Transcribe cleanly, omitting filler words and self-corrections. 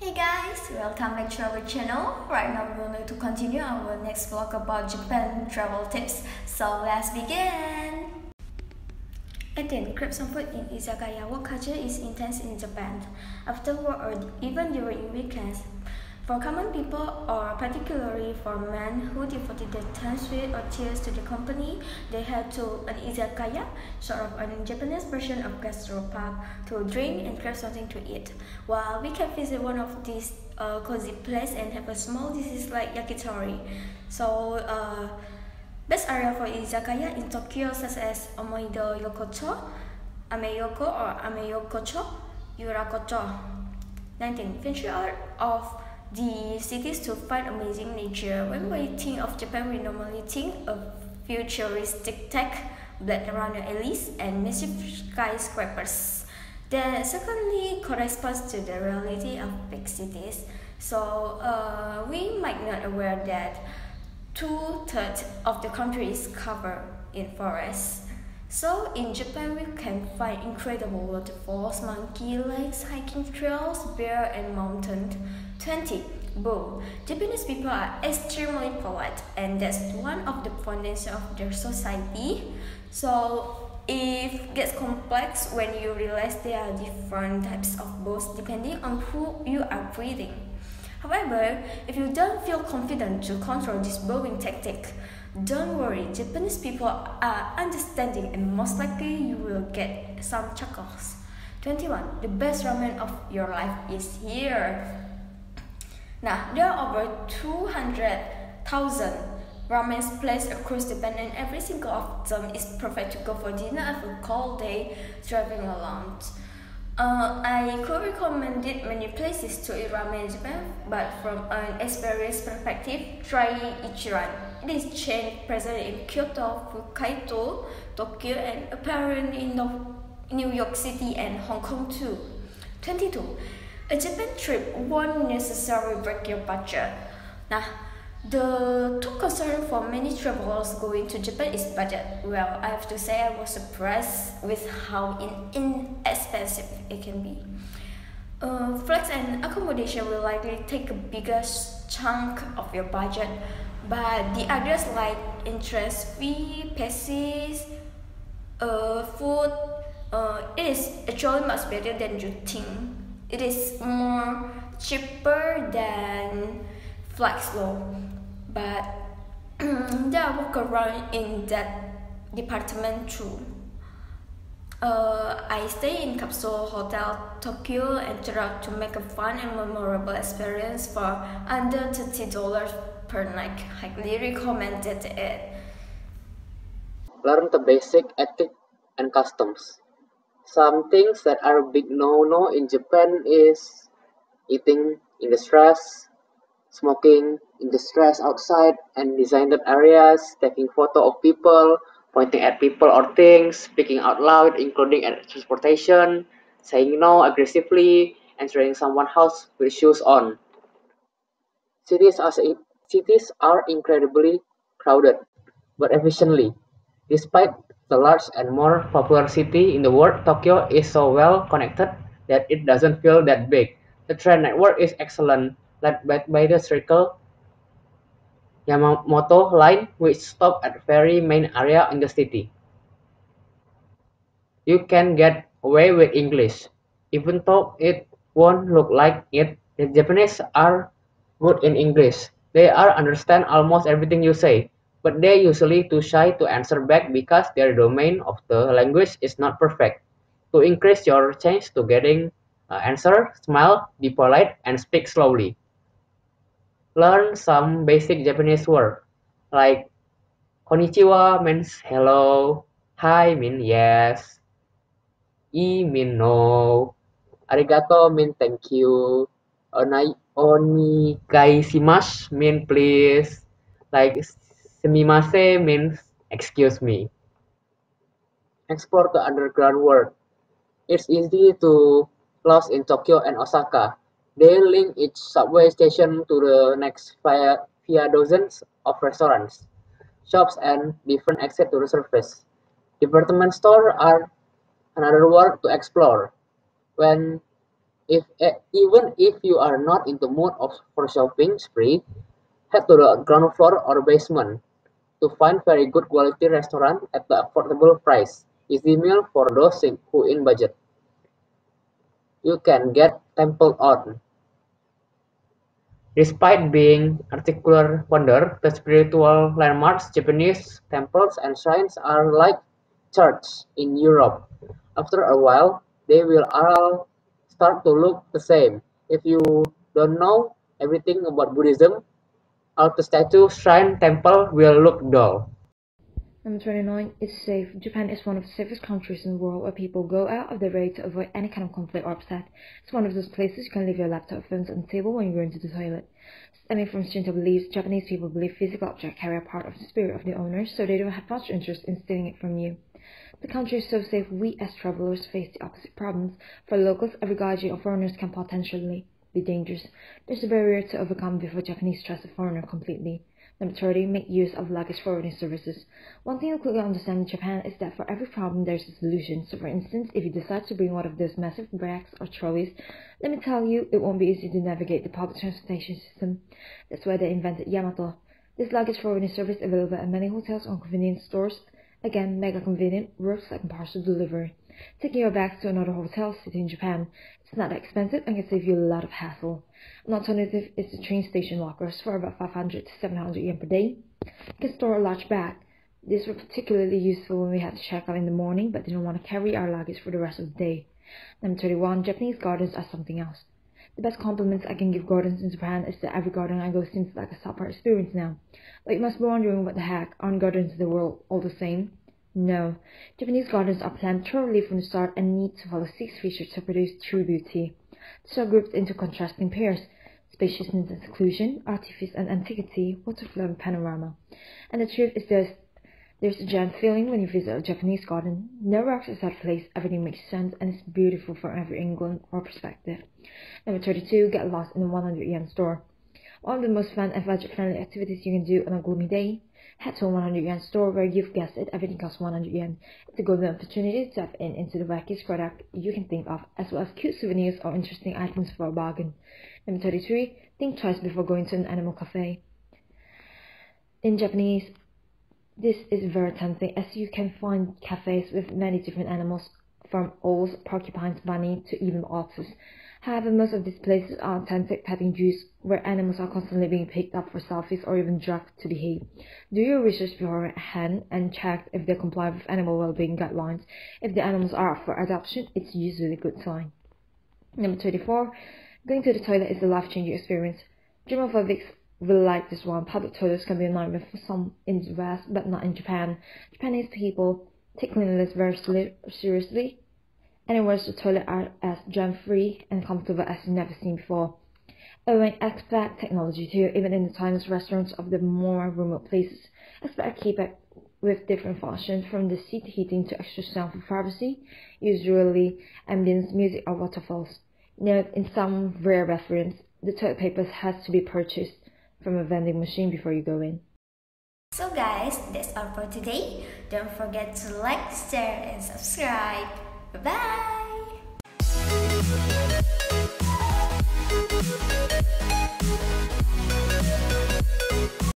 Hey guys, welcome back to our channel. Right now we're going to continue our next vlog about Japan travel tips. So let's begin! 18. Grab some food in izakaya. Work culture is intense in Japan, after work or even during weekends. For common people, or particularly for men who devoted their time, sweat or tears to the company, they head to an izakaya, sort of a Japanese version of gastropub, to drink and grab something to eat. While we can visit one of these cozy places and have a small dish like yakitori. So, best area for izakaya in Tokyo such as Omoido Yokocho, Ameyoko or Ameyokocho, Yurakocho. 19. Venture out of the cities to find amazing nature. When we think of Japan, we normally think of futuristic tech, Blade Runner alleys, and massive skyscrapers. That certainly corresponds to the reality of big cities. So we might not aware that 2/3 of the country is covered in forests. So in Japan, we can find incredible waterfalls, monkey lakes, hiking trails, bear and mountains. 20. Boom. Japanese people are extremely polite, and that's one of the foundations of their society. So it gets complex when you realize there are different types of bows depending on who you are greeting. However, if you don't feel confident to control this bowing tactic, don't worry, Japanese people are understanding and most likely you will get some chuckles. 21. The best ramen of your life is here. Now, there are over 200,000 ramen places across Japan, and every single of them is perfect to go for dinner after a cold day driving along. I could recommend many places to eat ramen in Japan, but from an experience perspective, try Ichiran. It is chain present in Kyoto, Hokkaido, Tokyo, and apparently in New York City and Hong Kong too. 22. A Japan trip won't necessarily break your budget. Now, the top concern for many travelers going to Japan is budget. Well, I have to say I was surprised with how inexpensive it can be. Flights and accommodation will likely take a bigger chunk of your budget, but the others like interest fee, passes, food, it is actually much better than you think. It is more cheaper than flights though, but there are workaround in that department too. I stay in Capsule Hotel Tokyo and tried to make a fun and memorable experience for under $30 per night. Highly recommended it. Learn the basic etiquette and customs. Some things that are a big no-no in Japan is eating in the stress, smoking in the stress outside and designated areas, taking photo of people, pointing at people or things, speaking out loud, including at transportation, saying no aggressively, entering someone's house with shoes on. Cities are incredibly crowded, but efficiently. Despite the large and more popular city in the world, Tokyo is so well connected that it doesn't feel that big. The train network is excellent, led by the Circle Yamamoto line, which stops at very main area in the city. You can get away with English, even though it won't look like it. The Japanese are good in English. They understand almost everything you say, but they usually too shy to answer back because their domain of the language is not perfect. To increase your chance to getting answer, smile, be polite, and speak slowly. Learn some basic Japanese word like konnichiwa means hello, hi means yes, mean no, arigato mean thank you, onigaishimasu mean please, like sumimasen means excuse me. Explore the underground world. It's easy to lost in Tokyo and Osaka. They link each subway station to the next via dozens of restaurants, shops, and different exits to the surface. Department stores are another world to explore. When Even if you are not in the mood for shopping spree, head to the ground floor or basement to find very good quality restaurant at the affordable price. Easy meal for those who in budget. You can get temple on. Despite being articular wonder, the spiritual landmarks, Japanese temples and shrines are like churches in Europe. After a while, they will all start to look the same. If you don't know everything about Buddhism, all the statue, shrine, temple will look dull. Number 29 is safe. Japan is one of the safest countries in the world where people go out of their way to avoid any kind of conflict or upset. It's one of those places you can leave your laptop phones on the table when you go into the toilet. Stemming from Shinto beliefs, Japanese people believe physical objects carry a part of the spirit of the owner, so they don't have much interest in stealing it from you. The country is so safe we as travelers face the opposite problems. For locals, every gaijin or foreigners can potentially be dangerous. There's a barrier to overcome before Japanese trust a foreigner completely. Number 30, make use of luggage forwarding services. One thing to quickly understand in Japan is that for every problem there's a solution. So for instance, if you decide to bring one of those massive bags or trolleys, let me tell you, it won't be easy to navigate the public transportation system. That's why they invented Yamato. This luggage forwarding service is available at many hotels or convenience stores. Again, mega convenient, works like a parcel delivery. Taking your bags to another hotel city in Japan, it's not that expensive and can save you a lot of hassle. An alternative is the train station lockers for about 500 to 700 yen per day. You can store a large bag. These were particularly useful when we had to check out in the morning but didn't want to carry our luggage for the rest of the day. Number 31, Japanese gardens are something else. The best compliments I can give gardens in Japan is that every garden I go seems like a subpar experience now. But you must be wondering what the heck, aren't gardens in the world all the same? No. Japanese gardens are planned thoroughly from the start and need to follow 6 features to produce true beauty. These are grouped into contrasting pairs: spaciousness and seclusion, artifice and antiquity, waterflow and panorama. And the truth is there's a giant feeling when you visit a Japanese garden. No rocks is out of place, everything makes sense, and it's beautiful from every angle or perspective. Number 32, get lost in a 100 yen store. One of the most fun and budget-friendly activities you can do on a gloomy day. Head to a 100 yen store where you've guessed it, everything costs 100 yen. It's a golden opportunity to tap into the wackiest product you can think of, as well as cute souvenirs or interesting items for a bargain. Number 33, think twice before going to an animal cafe. In Japanese, this is very tempting, as you can find cafes with many different animals, from owls, porcupines, bunny, to even otters. However, most of these places are authentic petting zoos where animals are constantly being picked up for selfies or even drugged to behave. Do your research beforehand and check if they comply with animal well-being guidelines. If the animals are up for adoption, it's usually a good sign. Number 24, going to the toilet is a life-changing experience. Germophobics will like this one. Public toilets can be a nightmare for some in the West, but not in Japan. Japanese people take cleanliness very seriously. Anywhere the toilet are as germ-free and comfortable as you've never seen before. Owing expect technology too, even in the tiniest restaurants of the more remote places. Expect keep it with different functions, from the seat heating to extra sound for privacy, usually ambience music or waterfalls. Note, in some rare bathrooms, the toilet paper has to be purchased from a vending machine before you go in. So guys, that's all for today. Don't forget to like, share, and subscribe. Bye-bye!